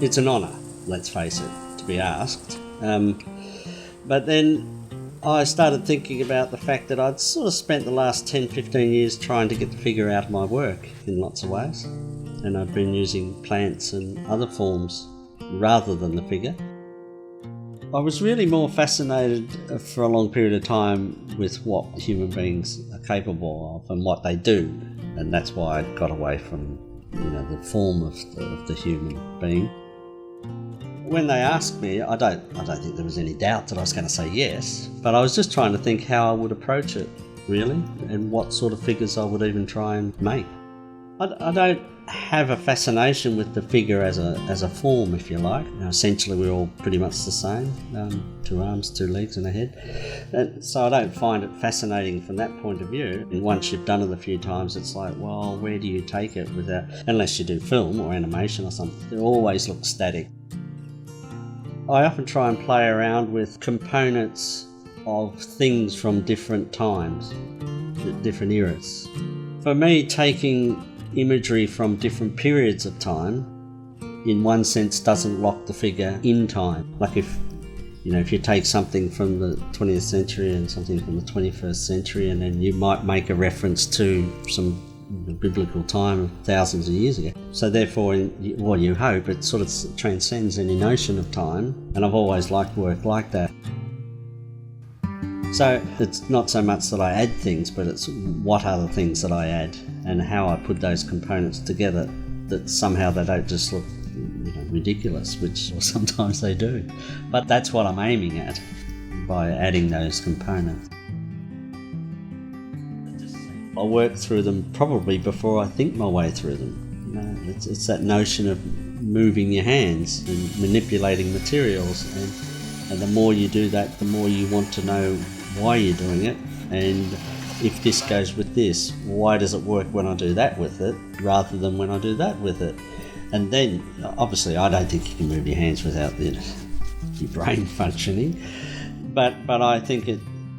It's an honour, let's face it, to be asked. But then I started thinking about the fact that I'd sort of spent the last 10, 15 years trying to get the figure out of my work in lots of ways. And I've been using plants and other forms rather than the figure. I was really more fascinated for a long period of time with what human beings are capable of and what they do. And that's why I got away from, the form of the human being. When they asked me, I don't think there was any doubt that I was going to say yes, but I was just trying to think how I would approach it, really, and what sort of figures I would even try and make. I don't have a fascination with the figure as a form, if you like. Essentially, we're all pretty much the same, 2 arms, 2 legs and a head. And so I don't find it fascinating from that point of view. And once you've done it a few times, it's like, well, where do you take it without, unless you do film or animation or something, it always looks static. I often try and play around with components of things from different times, different eras. For me, taking imagery from different periods of time, in one sense, doesn't lock the figure in time. Like if you take something from the 20th century and something from the 21st century, and then you might make a reference to some biblical time of thousands of years ago. So therefore, you hope it sort of transcends any notion of time, and I've always liked work like that. So it's not so much that I add things, but it's what are the things that I add and how I put those components together that somehow they don't just look ridiculous, which sometimes they do. But that's what I'm aiming at by adding those components. I work through them probably before I think my way through them. It's that notion of moving your hands and manipulating materials, and the more you do that, the more you want to know why you're doing it, and if this goes with this, why does it work when I do that with it rather than when I do that with it? And then obviously I don't think you can move your hands without your brain functioning, but I think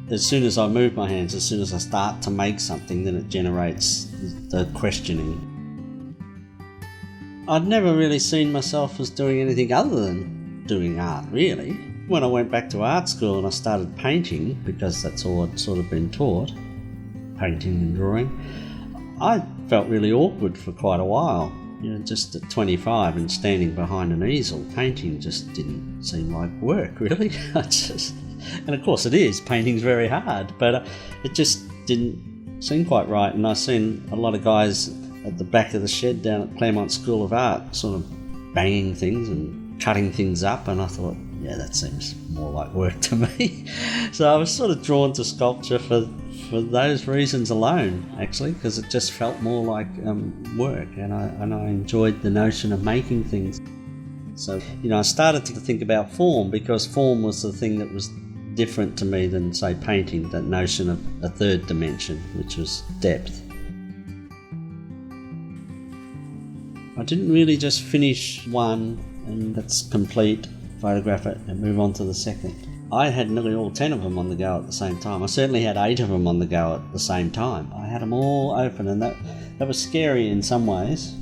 as soon as I move my hands, as soon as I start to make something, then it generates the questioning. I'd never really seen myself as doing anything other than doing art, really. When I went back to art school and I started painting, because that's all I'd sort of been taught, painting and drawing, I felt really awkward for quite a while. Just at 25 and standing behind an easel, painting just didn't seem like work, really. And of course it is, painting's very hard, but it just didn't seem quite right. And I've seen a lot of guys at the back of the shed down at Claremont School of Art sort of banging things and cutting things up, and I thought, yeah, that seems more like work to me. So I was sort of drawn to sculpture for those reasons alone, actually, because it just felt more like work, and I enjoyed the notion of making things. So, I started to think about form, because form was the thing that was different to me than, say, painting, that notion of a third dimension, which was depth. I didn't really just finish one and that's complete, photograph it and move on to the second. I had nearly all 10 of them on the go at the same time. I certainly had 8 of them on the go at the same time. I had them all open, and that was scary in some ways,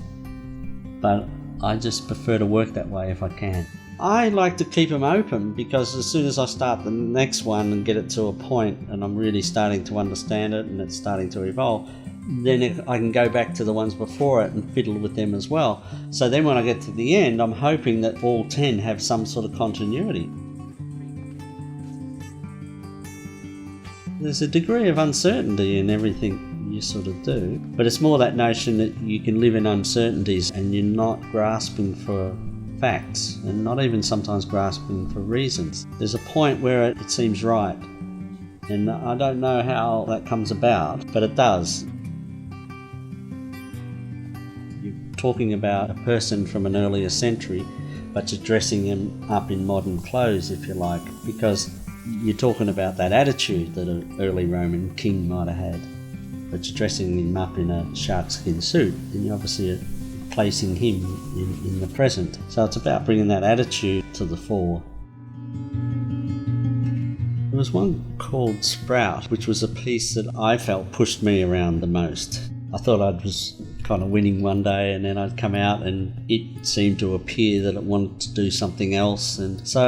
but I just prefer to work that way if I can. I like to keep them open, because as soon as I start the next one and get it to a point and I'm really starting to understand it and it's starting to evolve, then I can go back to the ones before it and fiddle with them as well. So then when I get to the end, I'm hoping that all 10 have some sort of continuity. There's a degree of uncertainty in everything you sort of do, but it's more that notion that you can live in uncertainties and you're not grasping for facts, and not even sometimes grasping for reasons. There's a point where it seems right, and I don't know how that comes about, but it does. You're talking about a person from an earlier century, but you're dressing him up in modern clothes, if you like, because you're talking about that attitude that an early Roman king might have had, but you're dressing him up in a sharkskin suit, and you obviously are placing him in the present. So it's about bringing that attitude to the fore. There was one called Sprout, which was a piece that I felt pushed me around the most. I thought I was kind of winning one day, and then I'd come out and it seemed to appear that it wanted to do something else. And so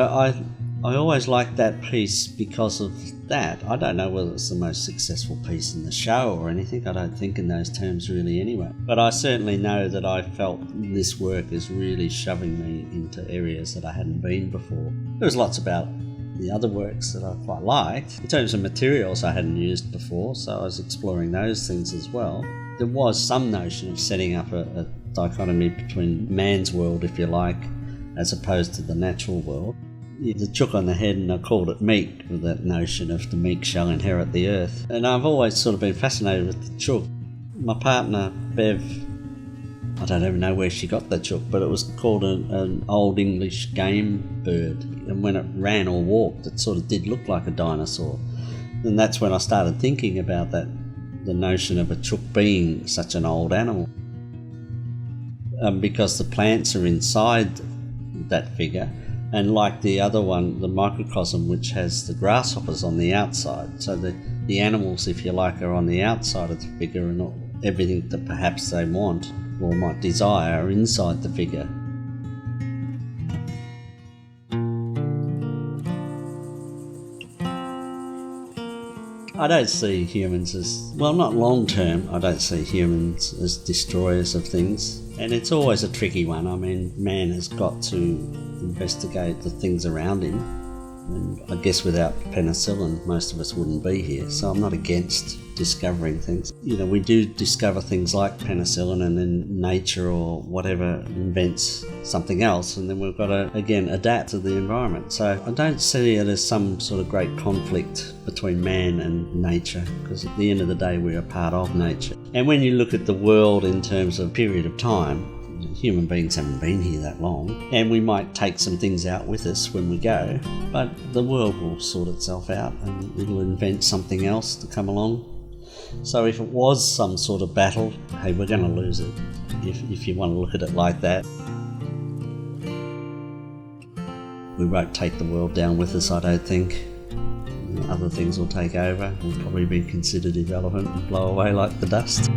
I always liked that piece because of that. I don't know whether it's the most successful piece in the show or anything. I don't think in those terms really anyway. But I certainly know that I felt this work is really shoving me into areas that I hadn't been before. There was lots about the other works that I quite liked. In terms of materials I hadn't used before, so I was exploring those things as well. There was some notion of setting up a dichotomy between man's world, if you like, as opposed to the natural world. The chook on the head, and I called it meek, with that notion of the meek shall inherit the earth. And I've always sort of been fascinated with the chook. My partner, Bev, I don't even know where she got the chook, but it was called an old English game bird. And when it ran or walked, it sort of did look like a dinosaur. And that's when I started thinking about that, the notion of a chook being such an old animal. Because the plants are inside that figure, and like the other one, the microcosm, which has the grasshoppers on the outside. So the animals, if you like, are on the outside of the figure, and everything that perhaps they want or might desire are inside the figure. I don't see humans as, well, not long term, I don't see humans as destroyers of things. And it's always a tricky one. I mean, man has got to investigate the things around him. And I guess without penicillin, most of us wouldn't be here. So I'm not against discovering things. You know, we do discover things like penicillin, and then nature or whatever invents something else, and then we've got to, again, adapt to the environment. So I don't see it as some sort of great conflict between man and nature, because at the end of the day, we're a part of nature. And when you look at the world in terms of period of time, human beings haven't been here that long, and we might take some things out with us when we go, but the world will sort itself out and it'll invent something else to come along. So if it was some sort of battle, hey, we're going to lose it, if you want to look at it like that. We won't take the world down with us, I don't think. Other things will take over. We'll probably be considered irrelevant and blow away like the dust.